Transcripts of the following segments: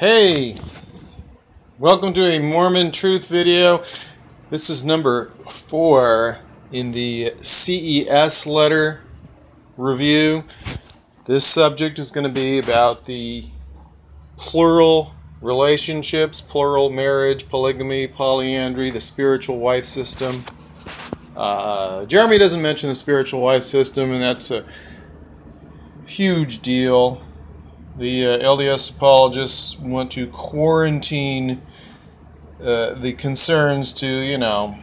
Hey, welcome to a Mormon Truth video. This is number 4 in the CES Letter review. This subject is going to be about the plural relationships, plural marriage, polygamy, polyandry, the spiritual wife system. Jeremy doesn't mention the spiritual wife system, and that's a huge deal. The LDS apologists want to quarantine the concerns to,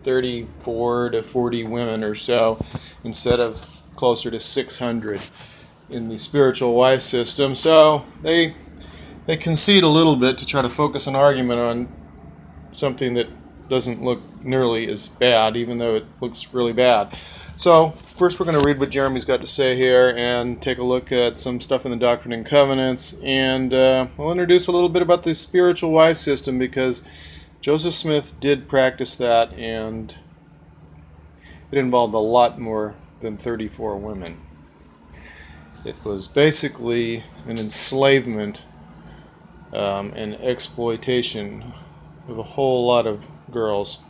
34 to 40 women or so, instead of closer to 600 in the spiritual wife system. So they concede a little bit to try to focus an argument on something that doesn't look nearly as bad, even though it looks really bad. So first we're going to read what Jeremy's got to say here and take a look at some stuff in the Doctrine and Covenants, and we'll introduce a little bit about the spiritual wife system, because Joseph Smith did practice that, and it involved a lot more than 34 women. It was basically an enslavement and exploitation of a whole lot of girls.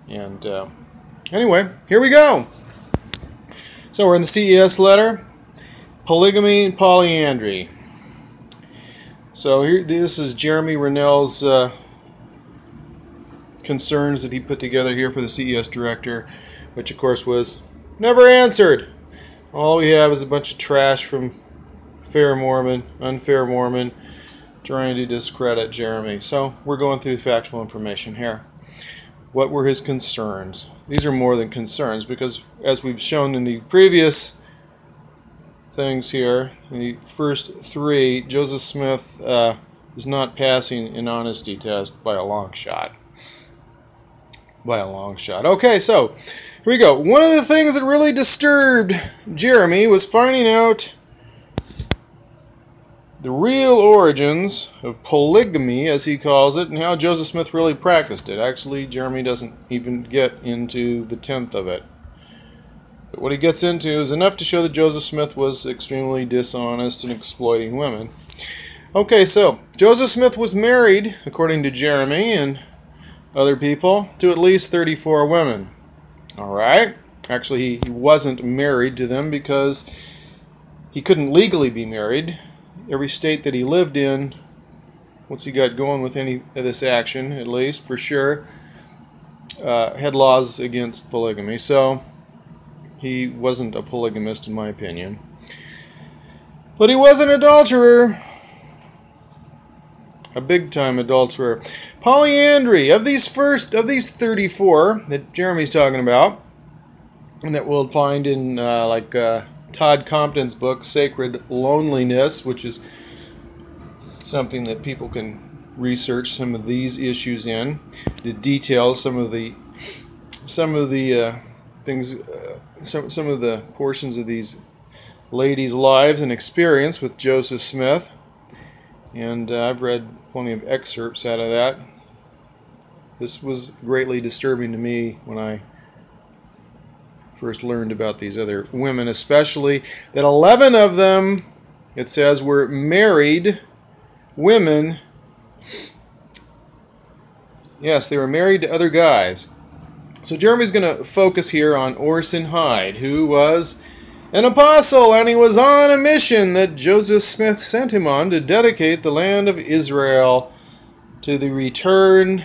And anyway, here we go. So we're in the CES Letter, Polygamy and Polyandry. So here, this is Jeremy Runnels' concerns that he put together here for the CES director, which of course was never answered. All we have is a bunch of trash from fair Mormon, unfair Mormon, trying to discredit Jeremy. So we're going through factual information here. What were his concerns? These are more than concerns, because as we've shown in the previous things here, in the first 3, Joseph Smith is not passing an honesty test by a long shot. By a long shot. Okay, so here we go. One of the things that really disturbed Jeremy was finding out the real origins of polygamy, as he calls it, and how Joseph Smith really practiced it. Actually, Jeremy doesn't even get into the 10th of it. But what he gets into is enough to show that Joseph Smith was extremely dishonest and exploiting women. Okay, so Joseph Smith was married, according to Jeremy and other people, to at least 34 women. Alright? Actually, he wasn't married to them because he couldn't legally be married. Every state that he lived in, once he got going with any of this action, at least, for sure, had laws against polygamy. So he wasn't a polygamist, in my opinion. But he was an adulterer. A big-time adulterer. Polyandry. Of these 34 that Jeremy's talking about, and that we'll find in Todd Compton's book, Sacred Loneliness, which is something that people can research some of these issues in, to detail some of the things, some of the portions of these ladies' lives and experience with Joseph Smith. And I've read plenty of excerpts out of that. This was greatly disturbing to me when I first learned about these other women, especially that 11 of them, it says, were married women. Yes, they were married to other guys. So Jeremy's going to focus here on Orson Hyde, who was an apostle, and he was on a mission that Joseph Smith sent him on to dedicate the land of Israel to the return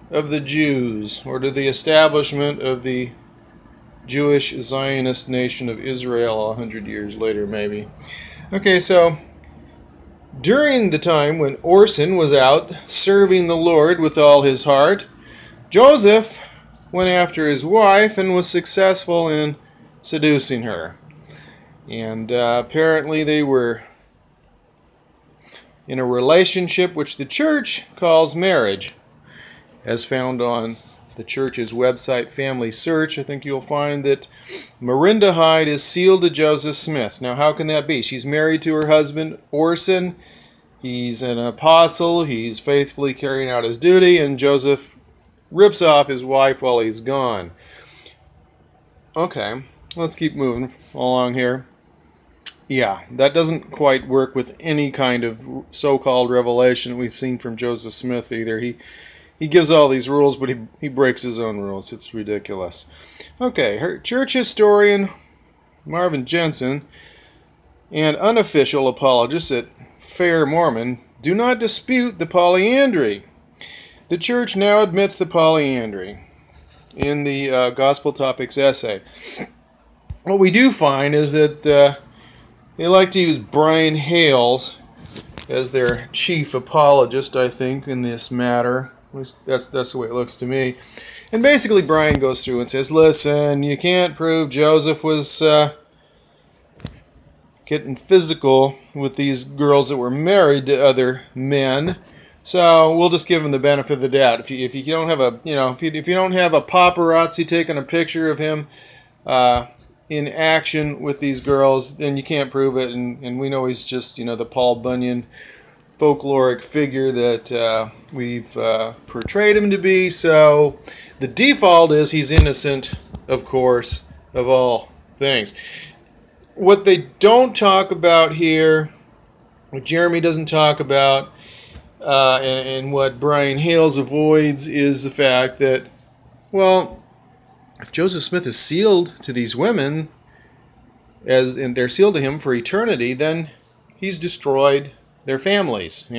of the Jews, or to the establishment of the Jewish Zionist nation of Israel 100 years later, maybe. Okay, so during the time when Orson was out serving the Lord with all his heart, Joseph went after his wife and was successful in seducing her. And apparently they were in a relationship which the church calls marriage, as found on the church's website, Family Search. I think you'll find that Miranda Hyde is sealed to Joseph Smith. Now, how can that be? She's married to her husband, Orson. He's an apostle. He's faithfully carrying out his duty, and Joseph rips off his wife while he's gone. Okay, let's keep moving along here. yeah, that doesn't quite work with any kind of so-called revelation we've seen from Joseph Smith either. He gives all these rules, but he breaks his own rules. It's ridiculous. Okay, her church historian Marvin Jensen and unofficial apologists at Fair Mormon do not dispute the polyandry. The church now admits the polyandry in the Gospel Topics essay. What we do find is that they like to use Brian Hales as their chief apologist, I think, in this matter. At least that's the way it looks to me. And basically Brian goes through and says, listen, you can't prove Joseph was getting physical with these girls that were married to other men. So we'll just give him the benefit of the doubt. If you don't have a if you don't have a paparazzi taking a picture of him in action with these girls, then you can't prove it. And we know he's just the Paul Bunyan folkloric figure that we've portrayed him to be. So the default is he's innocent, of course, of all things. What they don't talk about here, what Jeremy doesn't talk about, and what Brian Hales avoids, is the fact that, well, if Joseph Smith is sealed to these women, and they're sealed to him for eternity, then he's destroyed their families.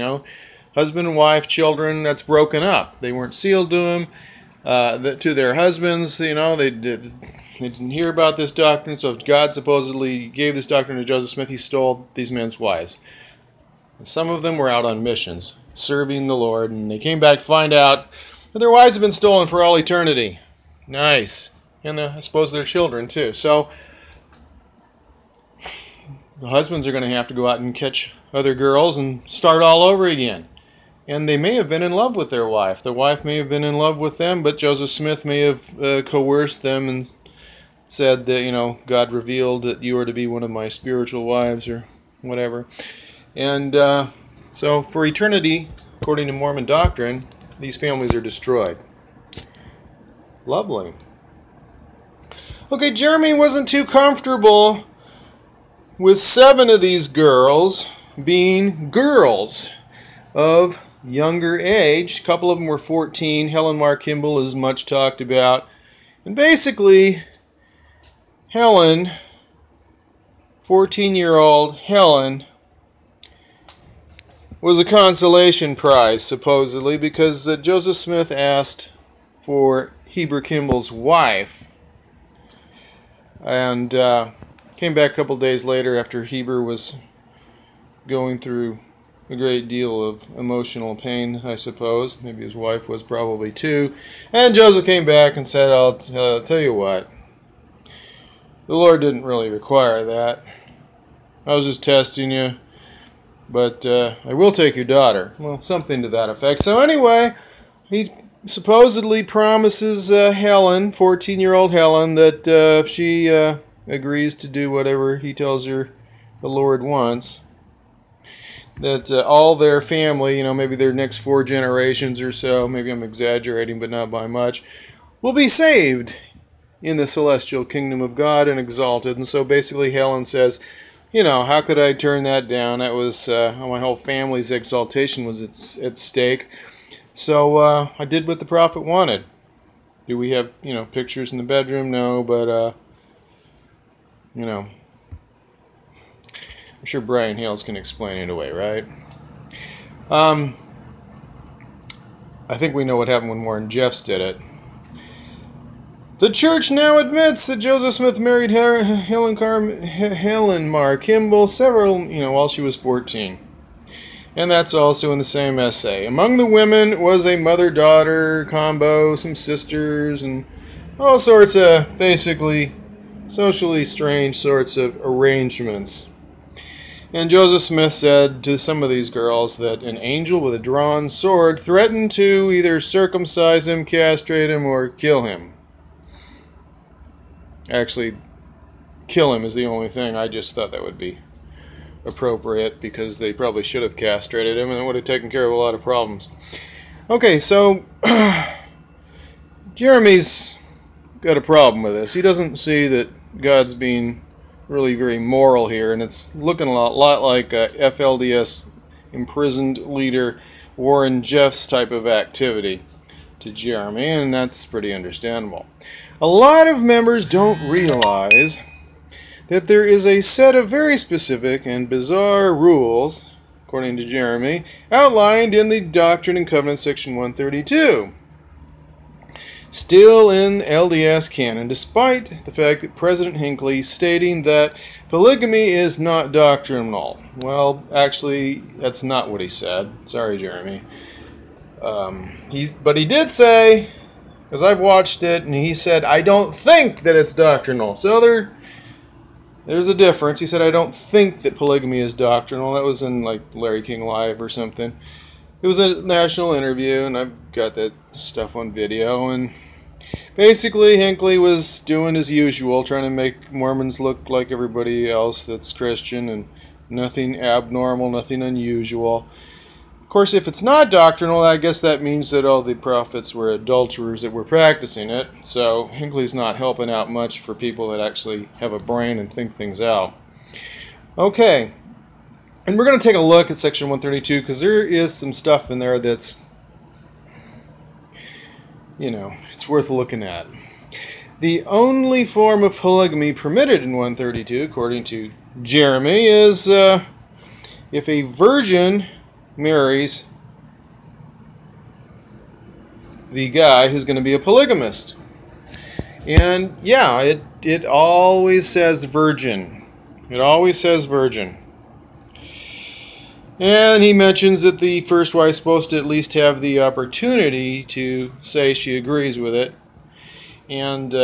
Husband and wife, children, that's broken up. They weren't sealed to him, to their husbands. They didn't hear about this doctrine. So if God supposedly gave this doctrine to Joseph Smith, he stole these men's wives. And some of them were out on missions, serving the Lord, and they came back to find out that their wives have been stolen for all eternity. Nice. And I suppose their children too. So the husbands are going to have to go out and catch other girls and start all over again. And they may have been in love with their wife. The wife may have been in love with them, but Joseph Smith may have coerced them and said that, God revealed that you are to be one of my spiritual wives or whatever. And so for eternity, according to Mormon doctrine, these families are destroyed. Lovely. Okay, Jeremy wasn't too comfortable with 7 of these girls being girls of younger age. A couple of them were 14. Helen Mar Kimball is much talked about. And basically, Helen, 14-year-old Helen, was a consolation prize, supposedly, because Joseph Smith asked for Heber Kimball's wife. And came back a couple days later after Heber was going through a great deal of emotional pain, I suppose. Maybe his wife was probably too. And Joseph came back and said, I'll tell you what, the Lord didn't really require that. I was just testing you, but I will take your daughter. Well, something to that effect. So anyway, he supposedly promises Helen, 14-year-old Helen, that if she agrees to do whatever he tells her the Lord wants, that all their family, maybe their next 4 generations or so, maybe I'm exaggerating but not by much, will be saved in the celestial kingdom of God and exalted. And so basically Helen says, how could I turn that down? That was, my whole family's exaltation was at stake. So I did what the prophet wanted. Do we have, pictures in the bedroom? No, but, I'm sure Brian Hales can explain it away, right? I think we know what happened when Warren Jeffs did it. The church now admits that Joseph Smith married Helen Mar Kimball while she was 14. And that's also in the same essay. Among the women was a mother-daughter combo, some sisters, and all sorts of basically socially strange sorts of arrangements. And Joseph Smith said to some of these girls that an angel with a drawn sword threatened to either circumcise him, castrate him, or kill him. Actually, kill him is the only thing. I just thought that would be appropriate because they probably should have castrated him and it would have taken care of a lot of problems. Okay, so Jeremy's got a problem with this. He doesn't see that God's being really very moral here, and it's looking a lot like FLDS imprisoned leader Warren Jeff's type of activity to Jeremy, and that's pretty understandable. A lot of members don't realize that there is a set of very specific and bizarre rules, according to Jeremy, outlined in the Doctrine and Covenants section 132. Still in LDS canon, despite the fact that President Hinckley stating that polygamy is not doctrinal. Well, actually, that's not what he said. Sorry, Jeremy. But he did say, because I've watched it, and he said, I don't think that it's doctrinal. So there's a difference. He said, I don't think that polygamy is doctrinal. That was in like Larry King Live or something. It was a national interview, and I've got that stuff on video, and basically Hinckley was doing his usual, trying to make Mormons look like everybody else that's Christian, and nothing abnormal, nothing unusual. Of course, if it's not doctrinal, I guess that means that all the prophets were adulterers that were practicing it, so Hinckley's not helping out much for people that actually have a brain and think things out. Okay. And we're going to take a look at section 132 because there is some stuff in there that's, it's worth looking at. The only form of polygamy permitted in 132, according to Jeremy, is if a virgin marries the guy who's going to be a polygamist. And yeah, it always says virgin. It always says virgin. And he mentions that the first wife's supposed to at least have the opportunity to say she agrees with it. And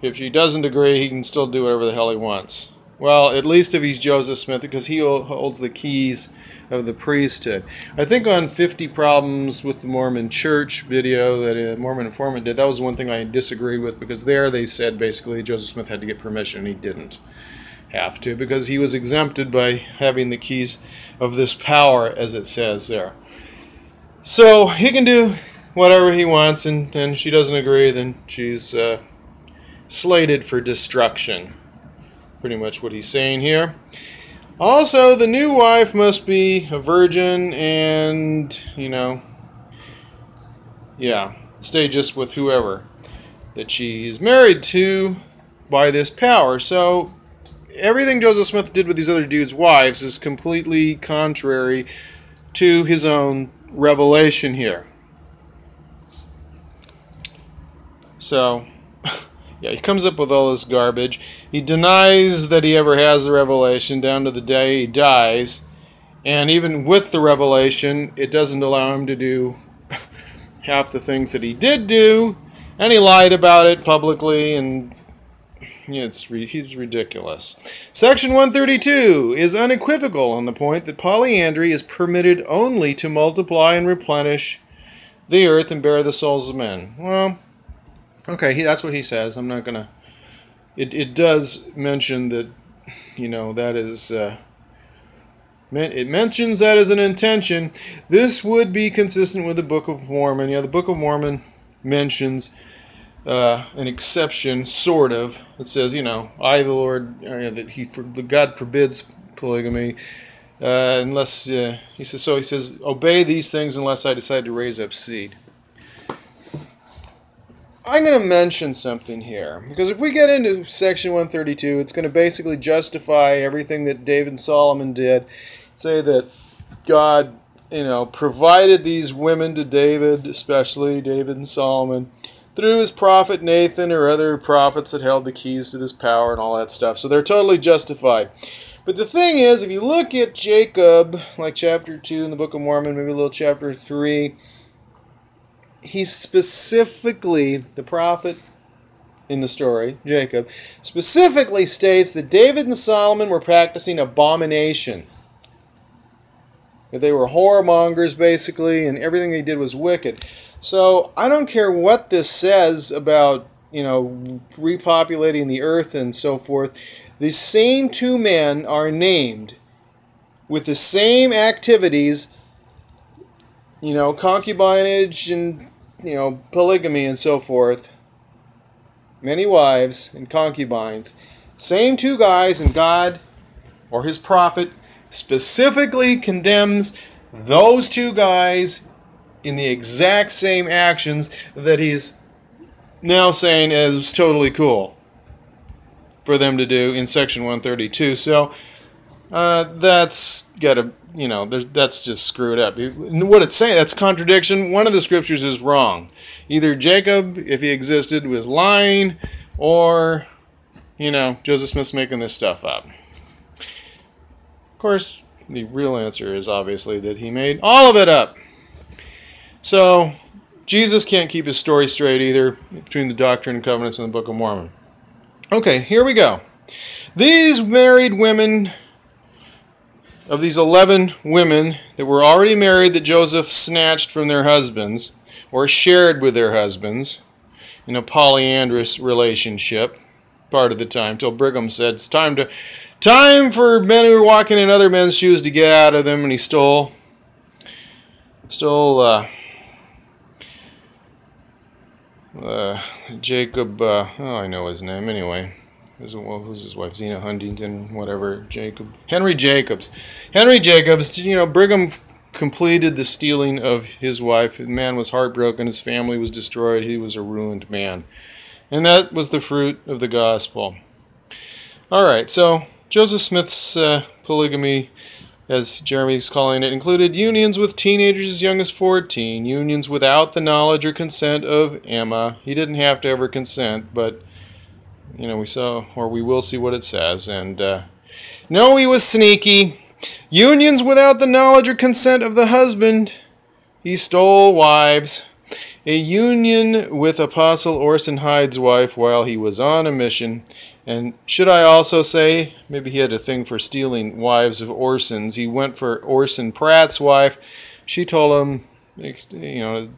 if she doesn't agree, he can still do whatever the hell he wants. Well, at least if he's Joseph Smith, because he holds the keys of the priesthood. I think on 50 Problems with the Mormon Church video that a Mormon informant did, that was one thing I disagreed with, because there they said basically Joseph Smith had to get permission, and he didn't have to, because he was exempted by having the keys of this power, as it says there. So he can do whatever he wants, and then she doesn't agree, then she's slated for destruction. Pretty much what he's saying here. Also, the new wife must be a virgin and, stay just with whoever that she is married to by this power. So everything Joseph Smith did with these other dudes' wives is completely contrary to his own revelation here. So, yeah, he comes up with all this garbage. He denies that he ever has the revelation down to the day he dies. And even with the revelation, it doesn't allow him to do half the things that he did do. And he lied about it publicly, and he's ridiculous. Section 132 is unequivocal on the point that polyandry is permitted only to multiply and replenish the earth and bear the souls of men. Well, okay, that's what he says. I'm not going to... It does mention that, that is... it mentions that as an intention. This would be consistent with the Book of Mormon. Yeah, the Book of Mormon mentions an exception, sort of. It says, I, the Lord, that God forbids polygamy unless, he says, obey these things unless I decide to raise up seed. I'm going to mention something here, because if we get into section 132, it's going to basically justify everything that David and Solomon did. Say that God, provided these women to David, especially David and Solomon, through his prophet Nathan or other prophets that held the keys to this power and all that stuff. So they're totally justified. But the thing is, if you look at Jacob, like chapter 2 in the Book of Mormon, maybe a little chapter 3, he specifically, the prophet in the story, Jacob, specifically states that David and Solomon were practicing abomination. That they were whoremongers, basically, and everything they did was wicked. So I don't care what this says about, repopulating the earth and so forth. The same two men are named with the same activities, concubinage and, polygamy and so forth. Many wives and concubines. Same two guys, and God or his prophet specifically condemns those two guys in the exact same actions that he's now saying is totally cool for them to do in section 132. So that's gotta, that's just screwed up. What it's saying, that's contradiction. One of the scriptures is wrong. Either Jacob, if he existed, was lying, or Joseph Smith's making this stuff up. Of course, the real answer is obviously that he made all of it up. So Jesus can't keep his story straight either between the Doctrine and Covenants and the Book of Mormon. Okay, here we go. These married women, of these 11 women that were already married that Joseph snatched from their husbands or shared with their husbands in a polyandrous relationship part of the time, till Brigham said it's time for men who are walking in other men's shoes to get out of them, and he stole Jacob, I know his name anyway. What was his wife? Zena Huntington, whatever. Henry Jacobs. Brigham completed the stealing of his wife. The man was heartbroken. His family was destroyed. He was a ruined man. And that was the fruit of the gospel. All right, so Joseph Smith's polygamy, as Jeremy's calling it, included unions with teenagers as young as 14, unions without the knowledge or consent of Emma. He didn't have to ever consent, but we will see what it says. And no, he was sneaky. Unions without the knowledge or consent of the husband. He stole wives. A union with Apostle Orson Hyde's wife while he was on a mission. And should I also say, maybe he had a thing for stealing wives of Orson's. He went for Orson Pratt's wife. She told him,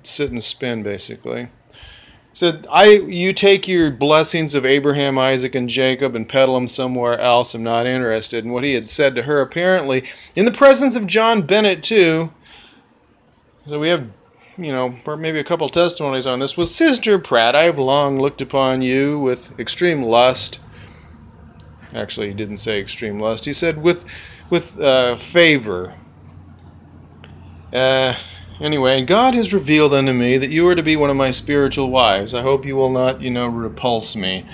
sit and spin, basically. Said, you take your blessings of Abraham, Isaac, and Jacob and peddle them somewhere else. I'm not interested. And what he had said to her, apparently, in the presence of John Bennett, too. So we have, maybe a couple testimonies on this. Was, Sister Pratt, I have long looked upon you with extreme lust. Actually, he didn't say extreme lust. He said with favor. Anyway, God has revealed unto me that you are to be one of my spiritual wives. I hope you will not, repulse me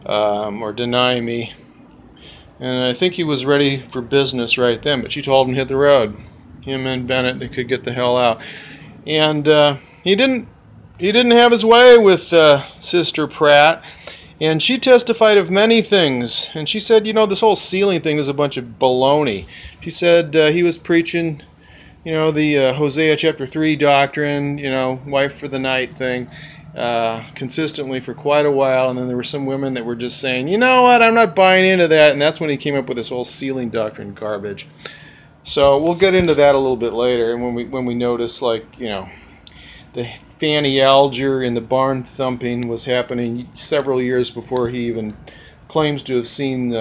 or deny me. And I think he was ready for business right then, but she told him to hit the road. Him and Bennett, they could get the hell out. And he didn't have his way with Sister Pratt. And she testified of many things. And she said, this whole sealing thing is a bunch of baloney. She said he was preaching, the Hosea chapter 3 doctrine, wife for the night thing, consistently for quite a while. And then there were some women that were just saying, you know what, I'm not buying into that. And that's when he came up with this whole sealing doctrine garbage. So we'll get into that a little bit later. And when we notice, the Fanny Alger and the barn thumping was happening several years before he even claims to have seen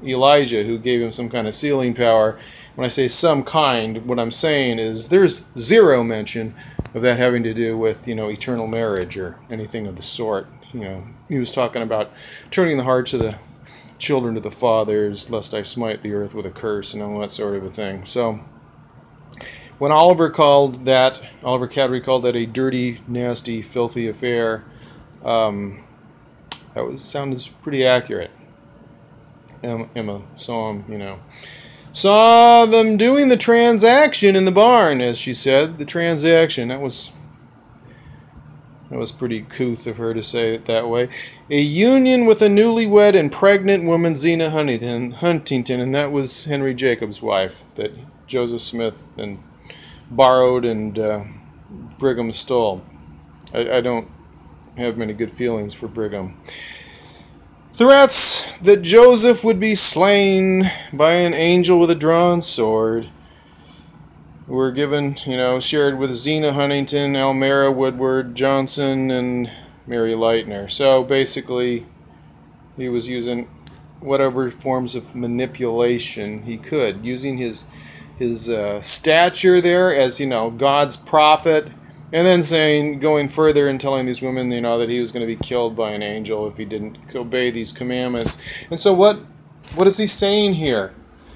Elijah, who gave him some kind of sealing power. When I say some kind, what I'm saying is there's zero mention of that having to do with, eternal marriage or anything of the sort. He was talking about turning the hearts of the children to the fathers, lest I smite the earth with a curse, and all that sort of a thing. So when Oliver Cowdery called that a dirty, nasty, filthy affair, sounds pretty accurate. Emma saw him, saw them doing the transaction in the barn, as she said. The transaction, that was pretty couth of her to say it that way. A union with a newlywed and pregnant woman, Zena Huntington, and that was Henry Jacobs' wife that Joseph Smith and borrowed and Brigham stole. I don't have many good feelings for Brigham. Threats that Joseph would be slain by an angel with a drawn sword were given, shared with Zena Huntington, Elmira Woodward Johnson, and Mary Leitner. So basically, he was using whatever forms of manipulation he could, using his stature there as, God's prophet And then saying, going further and telling these women, you know, that he was going to be killed by an angel if he didn't obey these commandments. And so what is he saying here?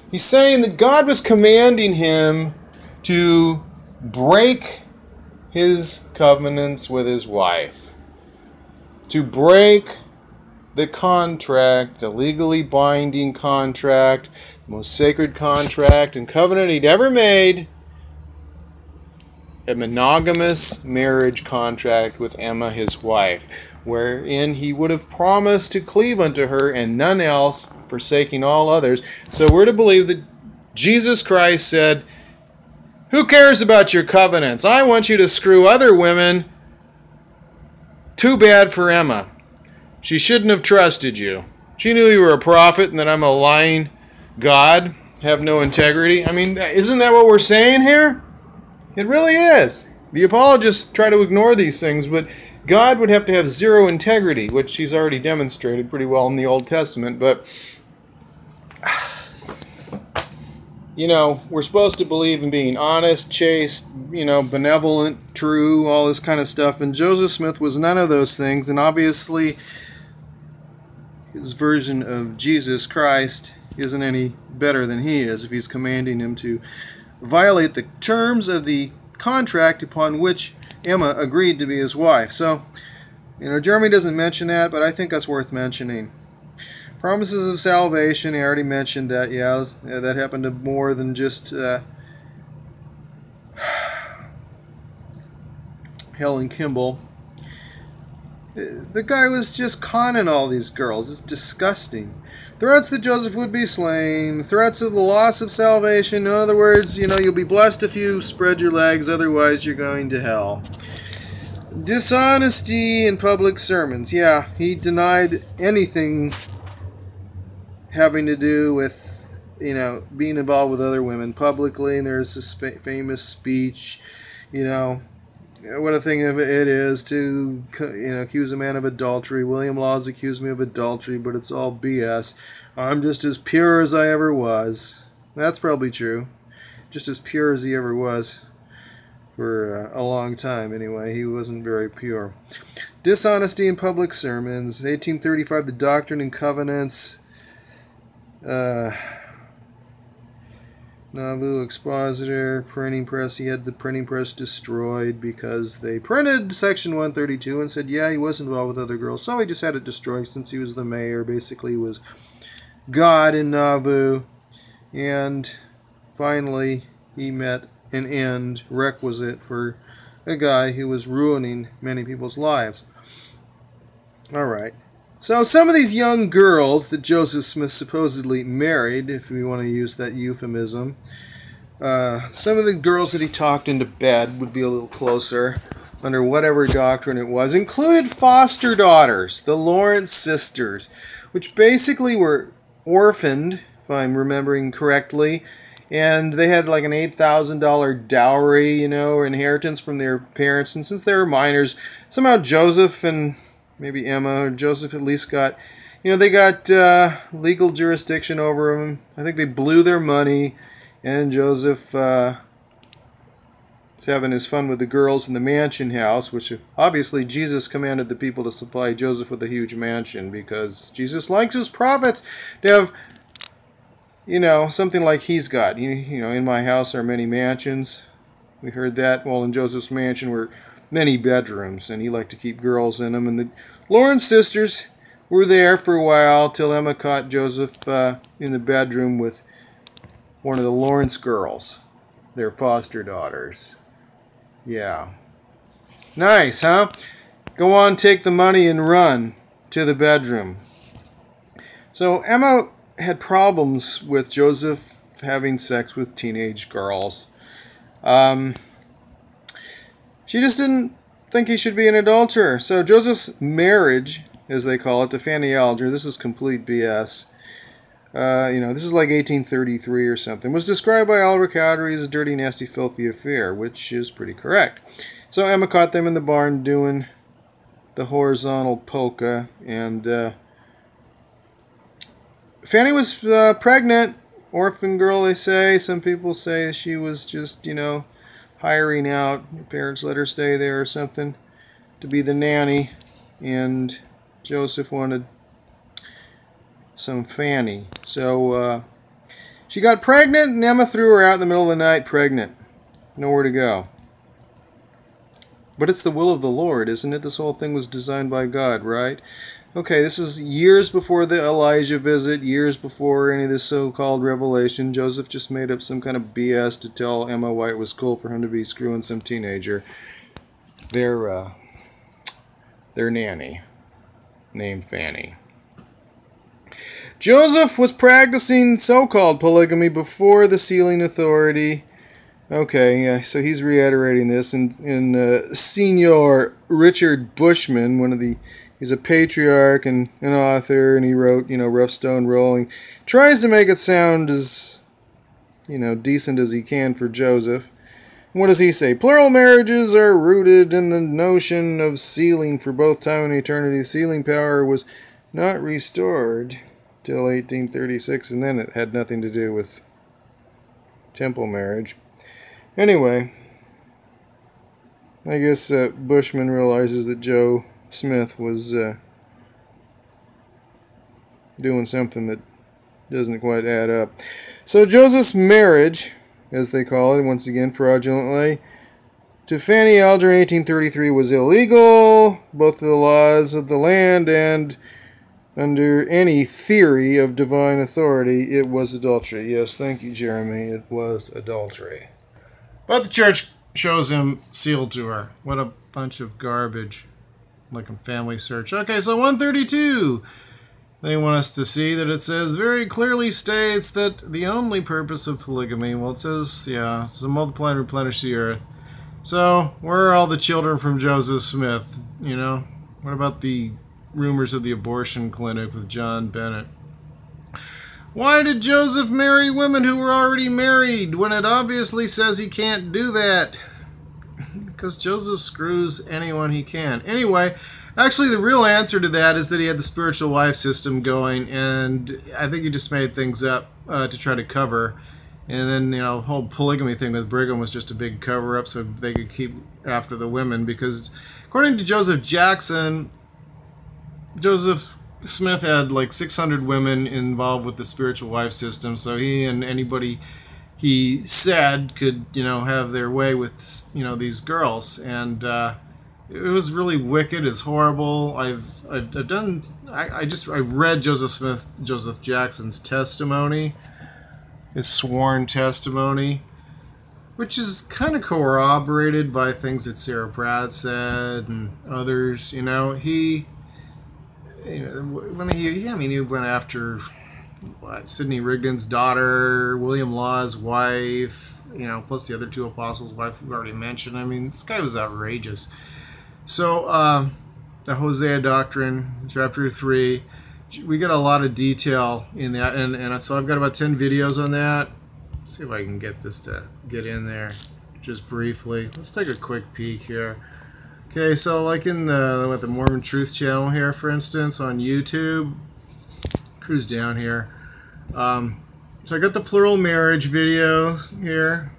He's saying that God was commanding him to break his covenants with his wife. To break the contract, a legally binding contract, the most sacred contract and covenant he'd ever made, a monogamous marriage contract with Emma, his wife, wherein he would have promised to cleave unto her and none else, forsaking all others. So we're to believe that Jesus Christ said, "Who cares about your covenants? I want you to screw other women. Too bad for Emma. She shouldn't have trusted you. She knew you were a prophet and that I'm a lying God, have no integrity." I mean, isn't that what we're saying here? It really is. The apologists try to ignore these things, but God would have to have zero integrity, which he's already demonstrated pretty well in the Old Testament. But, you know, we're supposed to believe in being honest, chaste, you know, benevolent, true, all this kind of stuff. And Joseph Smith was none of those things. And obviously, his version of Jesus Christ isn't any better than he is if he's commanding him to violate the terms of the contract upon which Emma agreed to be his wife. So, you know, Jeremy doesn't mention that, but I think that's worth mentioning. Promises of salvation, I already mentioned that. Yeah, that happened to more than just Helen Kimball. The guy was just conning all these girls. It's disgusting. Threats that Joseph would be slain. Threats of the loss of salvation. In other words, you know, you'll be blessed if you spread your legs. Otherwise, you're going to hell. Dishonesty in public sermons. Yeah, he denied anything having to do with, you know, being involved with other women publicly. And there's this famous speech, you know, what a thing of it is to, you know, accuse a man of adultery. William Laws accused me of adultery, but it's all BS. I'm just as pure as I ever was. That's probably true. Just as pure as he ever was for a long time anyway. He wasn't very pure. Dishonesty in public sermons. 1835, the Doctrine and Covenants. Nauvoo Expositor, printing press. He had the printing press destroyed because they printed Section 132 and said, yeah, he was involved with other girls. So he just had it destroyed since he was the mayor. Basically, he was God in Nauvoo. And finally, he met an end requisite for a guy who was ruining many people's lives. All right. So some of these young girls that Joseph Smith supposedly married, if we want to use that euphemism, some of the girls that he talked into bed would be a little closer under whatever doctrine it was, included foster daughters, the Lawrence sisters, which basically were orphaned, if I'm remembering correctly, and they had like an $8,000 dowry, you know, or inheritance from their parents, and since they were minors, somehow Joseph and maybe Emma or Joseph at least got, you know, they got legal jurisdiction over them. I think they blew their money, and Joseph is having his fun with the girls in the mansion house, which obviously Jesus commanded the people to supply Joseph with a huge mansion because Jesus likes his prophets to have, you know, something like he's got. You know, in my house are many mansions. We heard that. Well, in Joseph's mansion were many bedrooms, and he liked to keep girls in them. And the Lawrence sisters were there for a while till Emma caught Joseph in the bedroom with one of the Lawrence girls, their foster daughters. Yeah. Nice, huh? Go on, take the money and run to the bedroom. So Emma had problems with Joseph having sex with teenage girls. She just didn't think he should be an adulterer. So Joseph's marriage, as they call it, to Fanny Alger, this is complete BS. You know, this is like 1833 or something, was described by Oliver Cowdery as a dirty, nasty, filthy affair, which is pretty correct. So Emma caught them in the barn doing the horizontal polka, and Fanny was pregnant, orphan girl, they say. Some people say she was just, you know, hiring out, your parents let her stay there or something, to be the nanny, and Joseph wanted some Fanny. So she got pregnant, and Emma threw her out in the middle of the night pregnant. Nowhere to go. But it's the will of the Lord, isn't it? This whole thing was designed by God, right? Okay, this is years before the Elijah visit, years before any of this so-called revelation. Joseph just made up some kind of BS to tell Emma why it was cool for him to be screwing some teenager. Their nanny, named Fanny. Joseph was practicing so-called polygamy before the sealing authority. Okay, yeah, so he's reiterating this, and Senior Richard Bushman, he's a patriarch and an author, and he wrote, Rough Stone Rolling, tries to make it sound as, decent as he can for Joseph. And what does he say? Plural marriages are rooted in the notion of sealing for both time and eternity. Sealing power was not restored till 1836, and then it had nothing to do with temple marriage. Anyway, I guess Bushman realizes that Joe Smith was doing something that doesn't quite add up. So Joseph's marriage, as they call it, once again fraudulently, to Fanny Alger in 1833 was illegal, both to the laws of the land and under any theory of divine authority. It was adultery. Yes, thank you, Jeremy. It was adultery. But the church shows him sealed to her. What a bunch of garbage. Like a Family Search. Okay, so 132. They want us to see that it says, very clearly states that the only purpose of polygamy, well, it says, yeah, it's to multiply and replenish the earth. So, where are all the children from Joseph Smith? What about the rumors of the abortion clinic with John Bennett? Why did Joseph marry women who were already married when it obviously says he can't do that? Because Joseph screws anyone he can. Anyway, actually the real answer to that is that he had the spiritual wife system going, and I think he just made things up to try to cover. And then, the whole polygamy thing with Brigham was just a big cover-up so they could keep after the women. Because according to Joseph Jackson, Joseph Smith had like 600 women involved with the spiritual wife system, so he and anybody he said could, have their way with, these girls, and it was really wicked. It's horrible. I read Joseph Jackson's testimony, his sworn testimony, which is kind of corroborated by things that Sarah Pratt said and others. He went after Sidney Rigdon's daughter, William Law's wife, plus the other two apostles' wife we've already mentioned. This guy was outrageous. So, the Hosea Doctrine, chapter 3, we get a lot of detail in that, and so I've got about 10 videos on that. Let's see if I can get this to get in there just briefly. Let's take a quick peek here. Okay, so like in the Mormon Truth Channel here, for instance, on YouTube, cruise down here. So I got the plural marriage video here,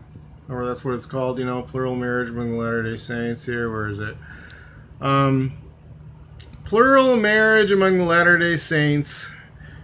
or that's what it's called, plural marriage among the Latter-day Saints here. Where is it? Plural marriage among the Latter-day Saints,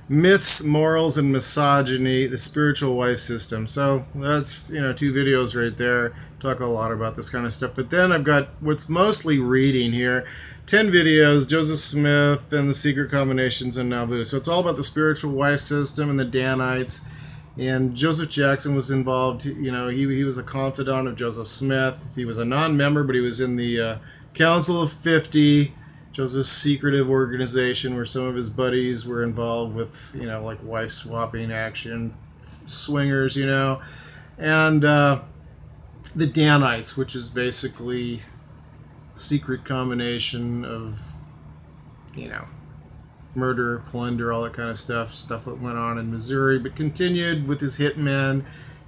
myths, morals, and misogyny, the spiritual wife system. So that's, 2 videos right there. Talk a lot about this kind of stuff. But then I've got what's mostly reading here. 10 videos, Joseph Smith and the secret combinations in Nauvoo. So it's all about the spiritual wife system and the Danites. And Joseph Jackson was involved. He was a confidant of Joseph Smith. He was a non-member, but he was in the Council of 50, Joseph's secretive organization, where some of his buddies were involved with, like wife swapping action, swingers, and the Danites, which is basically secret combination of, murder, plunder, all that kind of stuff that went on in Missouri, but continued with his hitmen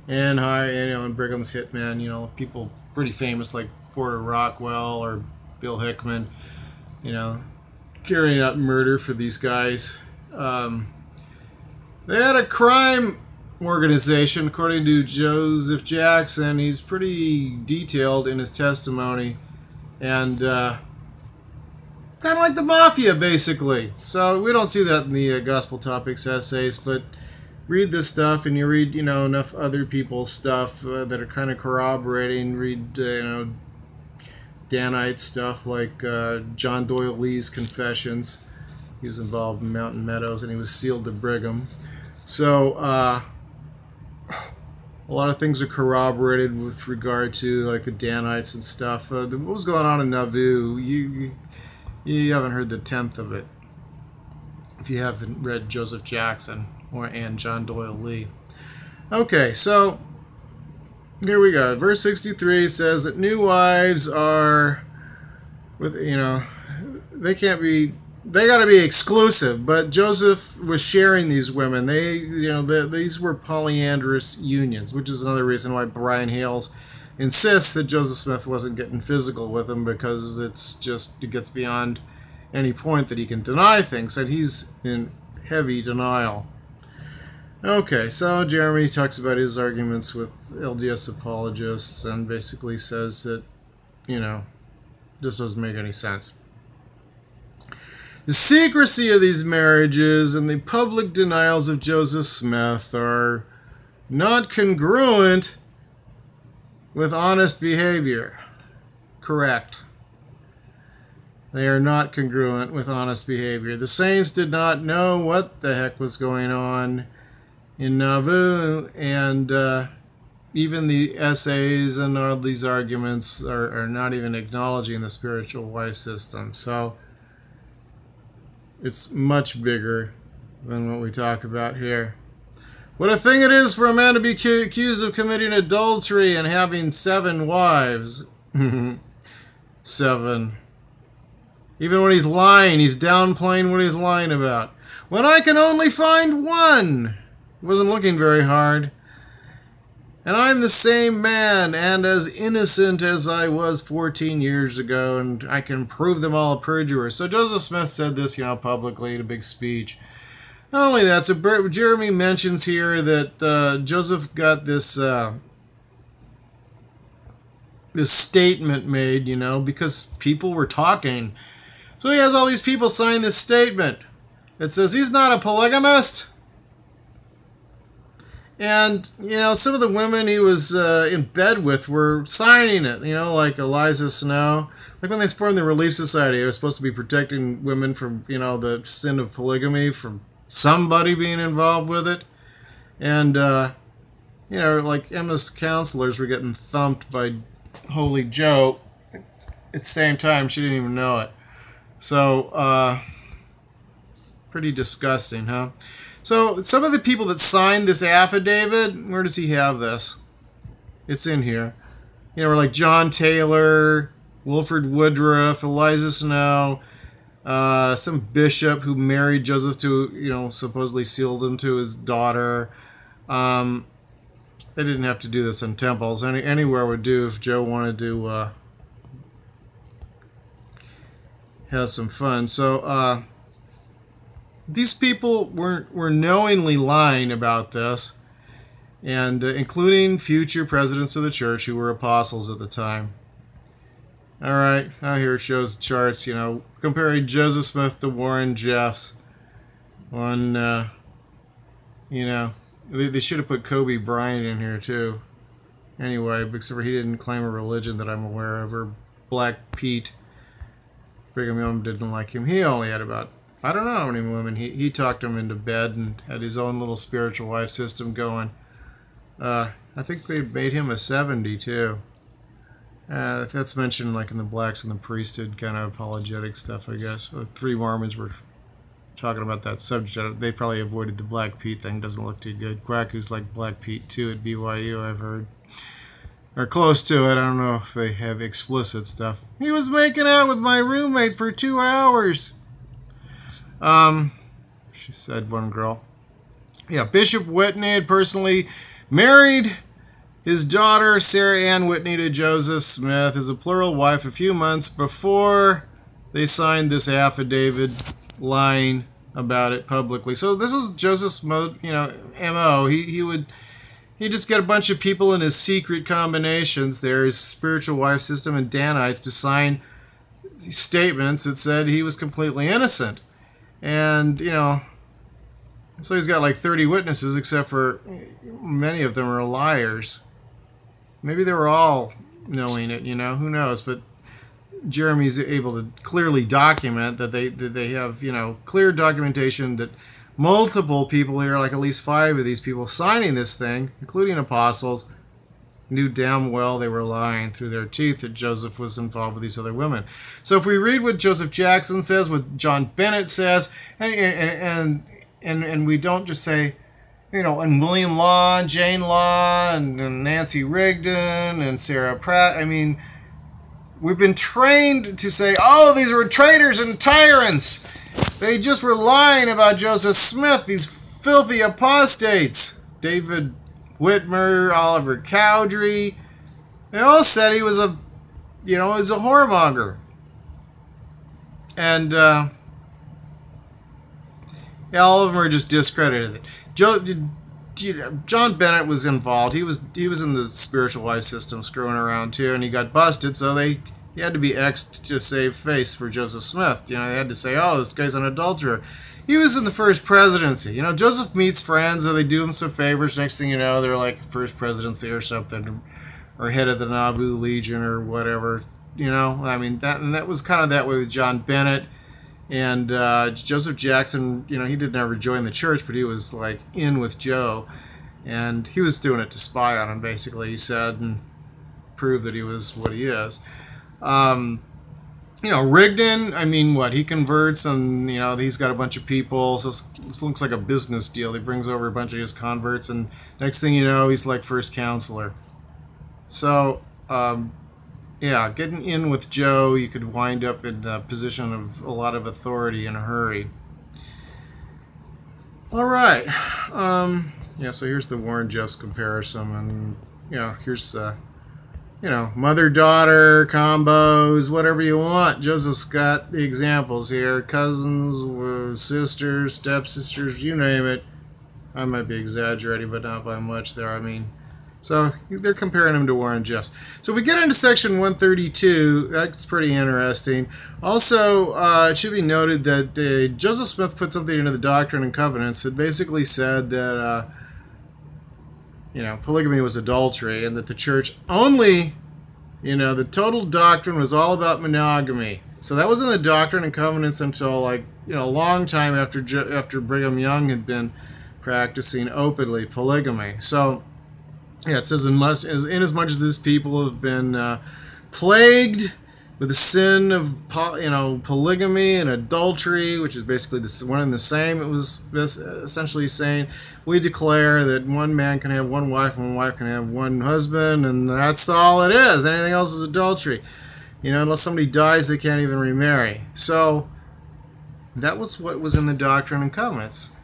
and Brigham's hitmen, people pretty famous like Porter Rockwell or Bill Hickman, carrying out murder for these guys. They had a crime organization. According to Joseph Jackson, he's pretty detailed in his testimony, and kind of like the mafia, basically. So we don't see that in the Gospel Topics essays, but read this stuff, and you read, you know, enough other people's stuff that are kind of corroborating. Read, you know, Danite stuff like John Doyle Lee's Confessions. He was involved in Mountain Meadows, and he was sealed to Brigham. So a lot of things are corroborated with regard to like the Danites and stuff. What was going on in Nauvoo? You haven't heard the tenth of it if you haven't read Joseph Jackson and John Doyle Lee. Okay, so here we go. Verse 63 says that new wives are, with, you know, they can't be, they got to be exclusive. But Joseph was sharing these women. They, you know, these were polyandrous unions, which is another reason why Brian Hales insists that Joseph Smith wasn't getting physical with them, because it's just, it gets beyond any point that he can deny things, and he's in heavy denial. Okay, so Jeremy talks about his arguments with LDS apologists and basically says that, you know, this doesn't make any sense. The secrecy of these marriages and the public denials of Joseph Smith are not congruent with honest behavior. Correct. They are not congruent with honest behavior. The saints did not know what the heck was going on in Nauvoo, and even the essays and all these arguments are not even acknowledging the spiritual wife system. So it's much bigger than what we talk about here. What a thing it is for a man to be accused of committing adultery and having 7 wives. 7. Even when he's lying, he's downplaying what he's lying about. When I can only find 1. Wasn't looking very hard. And I'm the same man and as innocent as I was 14 years ago, and I can prove them all perjurers. So Joseph Smith said this, you know, publicly in a big speech. Not only that, so Jeremy mentions here that Joseph got this this statement made, you know, because people were talking. So he has all these people sign this statement. It says he's not a polygamist. And, you know, some of the women he was in bed with were signing it, you know, like Eliza Snow. Like when they formed the Relief Society, it was supposed to be protecting women from, you know, the sin of polygamy, from somebody being involved with it. And, you know, like Emma's counselors were getting thumped by Holy Joe. At the same time, she didn't even know it. So, pretty disgusting, huh? So, some of the people that signed this affidavit, where does he have this? It's in here. You know, like John Taylor, Wilford Woodruff, Eliza Snow, some bishop who married Joseph to, you know, supposedly sealed him to his daughter. They didn't have to do this in temples. Anywhere would do if Joe wanted to have some fun. So, these people were knowingly lying about this, and including future presidents of the church who were apostles at the time. All right, now here it shows charts, you know, comparing Joseph Smith to Warren Jeffs on, you know, they should have put Kobe Bryant in here too. Anyway, except for he didn't claim a religion that I'm aware of, or Black Pete. Brigham Young didn't like him. He only had about, I don't know how many women. He talked him into bed and had his own little spiritual wife system going. I think they made him a 70 too. That's mentioned like in the Blacks and the Priesthood kind of apologetic stuff, I guess. 3 Mormons were talking about that subject. They probably avoided the Black Pete thing. Doesn't look too good. Quackoos like Black Pete too at BYU, I've heard. Or close to it. I don't know if they have explicit stuff. He was making out with my roommate for 2 hours. She said, one girl. Yeah, Bishop Whitney had personally married his daughter, Sarah Ann Whitney, to Joseph Smith as a plural wife a few months before they signed this affidavit lying about it publicly. So this is Joseph's MO. He'd just get a bunch of people in his secret combinations there, his spiritual wife system and Danites, to sign statements that said he was completely innocent. And, so he's got like 30 witnesses, except for many of them are liars. Maybe they were all knowing it, who knows. But Jeremy's able to clearly document that they have, clear documentation that multiple people here, like at least 5 of these people signing this thing, including apostles, knew damn well they were lying through their teeth that Joseph was involved with these other women. So if we read what Joseph Jackson says, what John Bennett says, and we don't just say, and William Law, and Jane Law, and Nancy Rigdon, and Sarah Pratt, I mean, we've been trained to say, oh, these were traitors and tyrants. They just were lying about Joseph Smith, these filthy apostates. David Whitmer, Oliver Cowdery, they all said he was a whoremonger. And all of them are just discredited. John Bennett was involved. He was in the spiritual wife system screwing around too, and he got busted, so he had to be X'd to save face for Joseph Smith. They had to say, oh, this guy's an adulterer. He was in the first presidency. Joseph meets friends, and they do him some favors. Next thing you know, they're like first presidency or something, or head of the Nauvoo Legion or whatever. I mean, that was kind of that way with John Bennett. And Joseph Jackson, he didn't ever join the church, but he was like in with Joe. And he was doing it to spy on him, basically, he said, and prove that he was what he is. Rigdon, I mean, he converts, and, he's got a bunch of people, so this looks like a business deal. He brings over a bunch of his converts, and next thing you know, he's like first counselor. So, yeah, getting in with Joe, you could wind up in a position of a lot of authority in a hurry. All right. Yeah, so here's the Warren Jeffs comparison, and, here's mother-daughter combos, whatever you want. Joseph's got the examples here. Cousins, sisters, stepsisters, you name it. I might be exaggerating, but not by much there. I mean, so they're comparing him to Warren Jeffs. So if we get into section 132, that's pretty interesting. Also, it should be noted that Joseph Smith put something into the Doctrine and Covenants that basically said that polygamy was adultery, and that the church only, the total doctrine was all about monogamy. So that was in the Doctrine and Covenants until a long time after Brigham Young had been practicing openly polygamy. So yeah, it says inasmuch as these people have been plagued with the sin of polygamy and adultery, which is basically one and the same. It was essentially saying, we declare that one man can have one wife and one wife can have one husband, and that's all it is. Anything else is adultery. Unless somebody dies, they can't even remarry. So that was what was in the Doctrine and Covenants.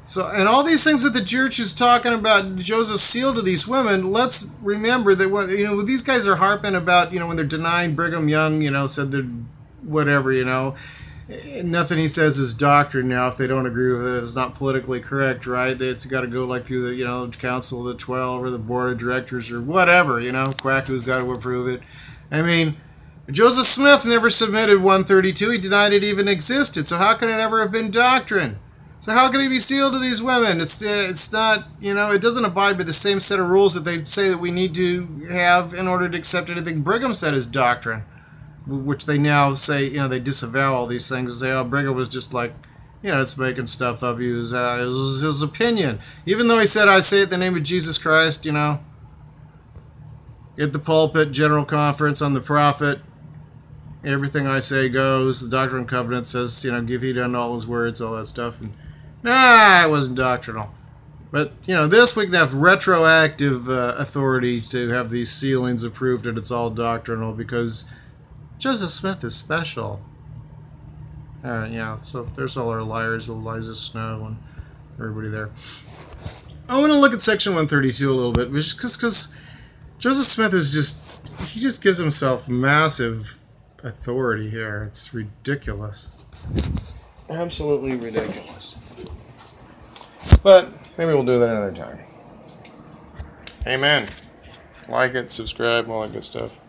So, and all these things that the church is talking about, Joseph sealed to these women, let's remember that what these guys are harping about, when they're denying Brigham Young, said they're whatever, nothing he says is doctrine now. If they don't agree with it, it's not politically correct, right? It's got to go through the Council of the 12 or the Board of Directors or whatever, Quack who's got to approve it. I mean, Joseph Smith never submitted 132. He denied it even existed. So how can it ever have been doctrine? So how can he be sealed to these women? It's not, it doesn't abide by the same set of rules that they say that we need to have in order to accept anything Brigham said is doctrine, which they now say, they disavow all these things and say, oh, Brigham was just it's making stuff up. It was his opinion. Even though he said, I say it in the name of Jesus Christ, at the pulpit, general conference on the prophet, everything I say goes. The Doctrine and Covenant says, give heed unto all his words, all that stuff. And it wasn't doctrinal. But, this we can have retroactive authority to have these sealings approved that it's all doctrinal because Joseph Smith is special. All right, yeah, so there's all our liars, Eliza Snow, and everybody there. I want to look at section 132 a little bit, because Joseph Smith is he just gives himself massive authority here. It's ridiculous. absolutely ridiculous. But maybe we'll do that another time. Amen. Like it, subscribe, all that good stuff.